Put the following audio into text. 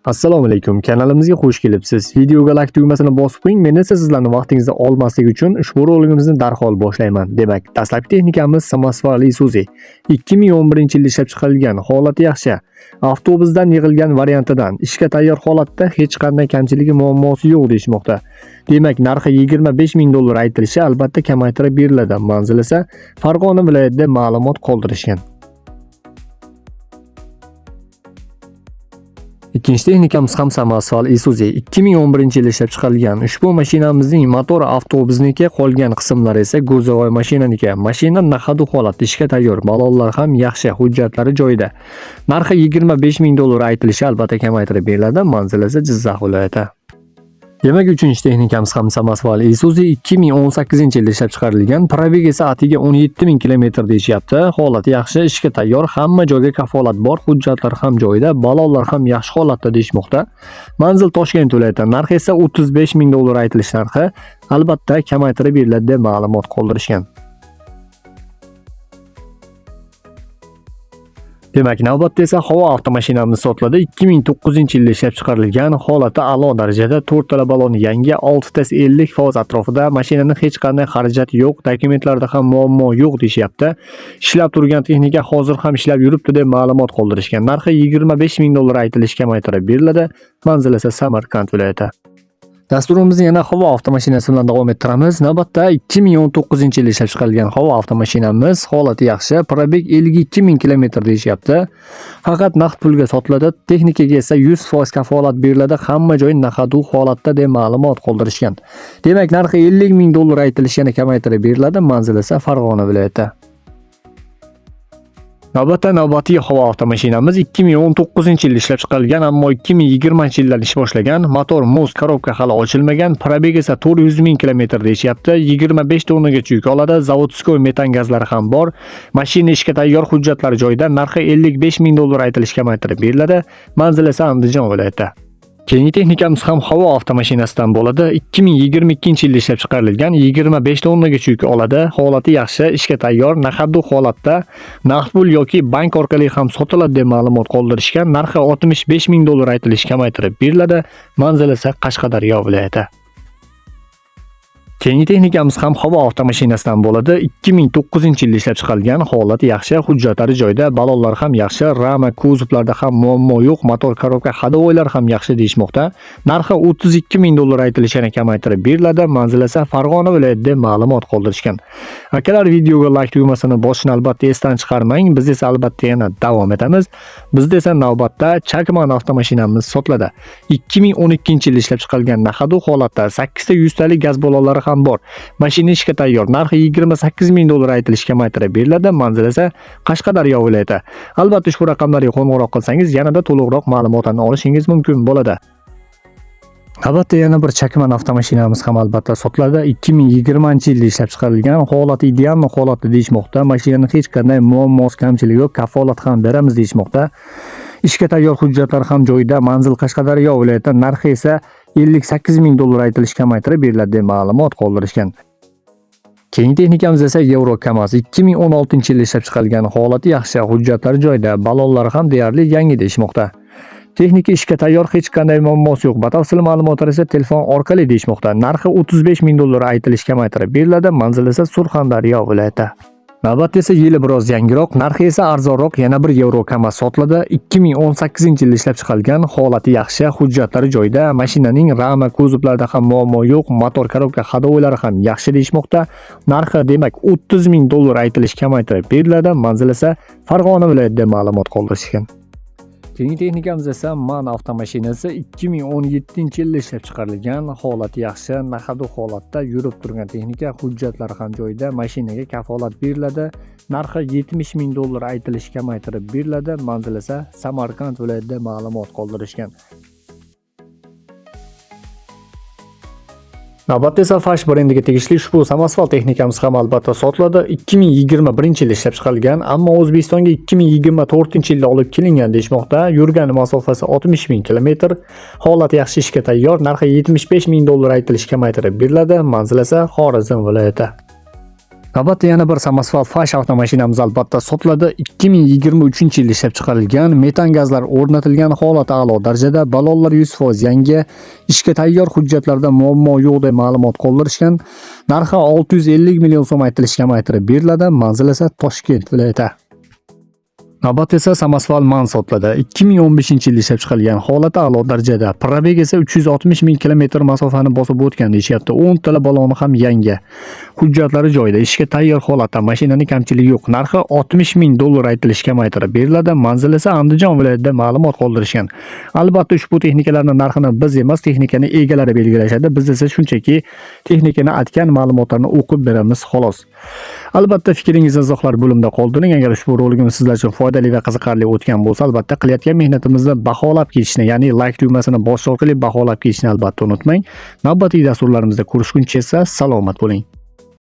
Assalomu alaykum. Kanalimizga xush kelibsiz. Videoga like tugmasini bosib qo'ying. Men esa sizlarning vaqtingizni olmaslik uchun ushbu roligimizni darhol boshlayman. Demak, dastlabki texnikamiz Samospal Isuzu 2011-yil ishlab chiqarilgan, holati yaxshi. Avtobusdan yig'ilgan variantidan ishga tayyor holatda hech qanday kamchiligi muammosi yo'q deyishmoqda. Demak, narxi $25,000 aytilishi, albatta kamaytirib beriladi. Manzil esa Farg'ona viloyatida ma'lumot qoldirishgan. Ikkinchi texnikamiz ham Samospal Isuzu 2011-yil ishlab chiqarilgan. Ushbu mashinamizning motori avtobusniki, qolgan qismlari esa go'zavoy mashinaniki. Mashina naqadu holatda, ishga tayyor, balonlar ham yaxshi, hujjatlari joyida. Narxi $25,000 aytilishi, albatta kamaytirib beriladi. Manzil esa Jizzax viloyati. Demak, uchinchi texnikamiz ham Samospal Isuzu 2018-yil ishlab chiqarilgan. Probegi soatiga 17,000 km deyishyapti. Holati yaxshi, ishga tayyor, hamma joyga kafolat bor, hujjatlar ham joyida, balonlar ham yaxshi holatda deyishmoqda. Manzil Toshkent viloyati. Narxi esa $35,000 aytilish narxi, albatta kamaytirib beriladi deb ma'lumot qoldirishgan. Demak, navbatda esa havo avtomashinamiz sotiladi. 2009-yilda ishlab chiqarilgan, holati a'lo darajada, 4 tala balon yangi, 6tasi 50% atrofida, mashinaning hech qanday xarajat yo'q, dokumentlarda ham muammo yo'q deyishyapti. Ishlab turgan texnika hozir ham ishlab yuribdi deb ma'lumot qoldirishgan. Narxi $25,000 aytilish, kamaytirib beriladi. Manzil esa Samarqand viloyati. Dasturimizni yana havo avtomashinasi bilan davom ettiramiz. Navbatda 2019-yil ishlab chiqarilgan havo avtomashinamiz, holati yaxshi, probeg 52,000 km deyishyapti. Faqat naqd pulga sotiladi. Texnikaga esa 100% kafolat beriladi. Hamma joy naqadu holatda deb ma'lumot qoldirishgan. Demak, narxi $50,000 aytilishi, yana kamaytirib beriladi. Manzil esa Farg'ona viloyati. Navbatdagi havo avtomashinamiz 2019-yil ishlab chiqarilgan, ammo 2020-yildan ish boshlagan. Motor muz, korobka hali ochilmagan. Probeg esa 400,000 km deyishyapti. 25 tonnaga yuk oladi. Zavodskoy metan gazlari ham bor. Mashina ishga tayyor, hujjatlari joyida. Narxi $55,000 aytilish, kamaytirib beriladi. Manzil esa Andijon viloyati. Keyingi texnikamiz ham havo avtomashinasidan bo'ladi. 2022-yilda ishlab chiqarilgan, 25 tonnaga yuk oladi. Holati yaxshi, ishga tayyor, naqdu holatda, naqd pul yoki bank orqali ham sotiladi deb ma'lumot qoldirishgan. Narxi $65,000 aytilish, kamaytirib beriladi. Manzil esa Qashqadaryo viloyati. Keyingi texnikamiz ham havo avtomashinasidan bo'ladi. 2009-yilda ishlab chiqarilgan, holati yaxshi, hujjatlari joyida, balonlar ham yaxshi, rama kuzovlarda ham muammo yo'q, motor, korobka, hadovoylar ham yaxshi deyishmoqda. Narxi $32,000 aytilishi, yana kamaytirib beriladi. Manzil esa Farg'ona viloyatida ma'lumot qoldirishgan. Akalar, videoga like tugmasini bosishni albatta esdan chiqarmang. Biz esa albatta yana davom etamiz. Bizda esa navbatda Chakman avtomashinamiz sotiladi. 2012-yilda ishlab chiqarilgan, naqadu holatda, 8 ta 100 talik gaz balonlari ham bor. Mashina ishga tayyor. Narxi $28,000 aytilish, kamaytirib beriladi. Manzil esa Qashqadaryo viloyati. Albatta ushbu raqamlarga qo'ng'iroq qilsangiz yanada to'liqroq ma'lumotlarni olishingiz mumkin bo'ladi. Albatta yana bir Chakman avtomashinamiz ham albatta sotiladi. 2020-yilda ishlab chiqarilgan, holati ideal holatda deyishmoqda. Mashinaning hech qanday muammosi, kamchiligi yo'q, kafolat ham beramiz deyishmoqda. Ishga tayyor, hujjatlar ham joyida. Manzil Qashqadaryo viloyati. Narxi esa $58,000 aytilish, kamaytirib beriladi deb ma'lumot qoldirishgan. Keyingi texnikamiz esa Eurokamaz 2016-yilda ishlab chiqarilgan, holati yaxshi, hujjatlari joyida, balonlari ham deyarli yangi deyishmoqda. Texnika ishga tayyor, hech qanday muammosi yo'q. Batafsil ma'lumotlar esa telefon orqali deyishmoqda. Narxi $35,000 aytilish, kamaytirib beriladi. Manzil esa Surxondaryo viloyati. Navbatda esa yili biroz yangiroq, narxi esa arzonroq, yana bir Eurokamaz sotiladi. 2018-yilda ishlab chiqarilgan, holati yaxshi, hujjatlari joyida, mashinaning rama kuzovlarida ham muammo yo'q, motor, korobka, hadovoylari ham yaxshi deyishmoqda. Narxi demak $30,000 aytilish, kamaytirib beriladi. Manzil esa Farg'ona viloyatida ma'lumot qoldirishgan. Keyingi texnikamiz esa MAN avtomashinasi 2017-yilda ishlab chiqarilgan, holati yaxshi, naqadu holatda yurib turgan texnika, hujjatlari ham joyida, mashinaga kafolat beriladi. Narxi $70,000 aytilish, kamaytirib beriladi. Manzil esa Samarqand viloyatida ma'lumot qoldirishgan. Navbatda esa Fash brendiga tegishli ushbu Samospal texnikamiz ham albatta sotiladi. 2021-yilda ishlab chiqarilgan, ammo O'zbekistonga 2024-yilda olib kelingan deyishmoqda. Yurgan masofasi 60,000 km. Holati yaxshi, ishga tayyor. Narxi $75,000 aytilish, kamaytirib beriladi. Manzil esa Xorazm viloyati. Navbatda yana bir samosval Fash avtomashinamiz albatta sotiladi. 2023-yilda ishlab chiqarilgan, metan gazlar o'rnatilgan, holati a'lo darajada, balonlar 100% yangi, ishga tayyor, hujjatlarda muammo yo'q deb ma'lumot qoldirishgan. Narxi 650 million so'm aytilishga aytirib beriladi. Manzil esa Toshkent viloyati. Navbat esa samosval MAN sotiladi. 2015-yilda ishlab chiqarilgan, holati a'lo darajada. Probeg esa 360 ming kilometr masofani bosib o'tgan deyishyapti. 10 tala baloni ham yangi. Hujjatlari joyida, ishga tayyor holatda, mashinaning kamchiligi yo'q. Narxi 60 ming dollar aytilishga aytirib beriladi. Manzil esa Andijon viloyatida ma'lumot qoldirishgan. Albatta ushbu texnikalarning narxini biz emas, texnikani egalari belgilashadi. Biz esa shunchaki texnikani aytgan ma'lumotlarni o'qib beramiz xolos. Albatta fikringizni izohlar bo'limida qoldiring. Agar ushbu roligimiz sizlar uchun foydali va qiziqarli o'tgan bo'lsa, albatta qilayotgan mehnatimizni baholab ketishni, ya'ni like tugmasini bosish orqali baholab ketishni albatta unutmang. Navbatdagi dasturlarimizda ko'rishguncha esa salomat bo'ling.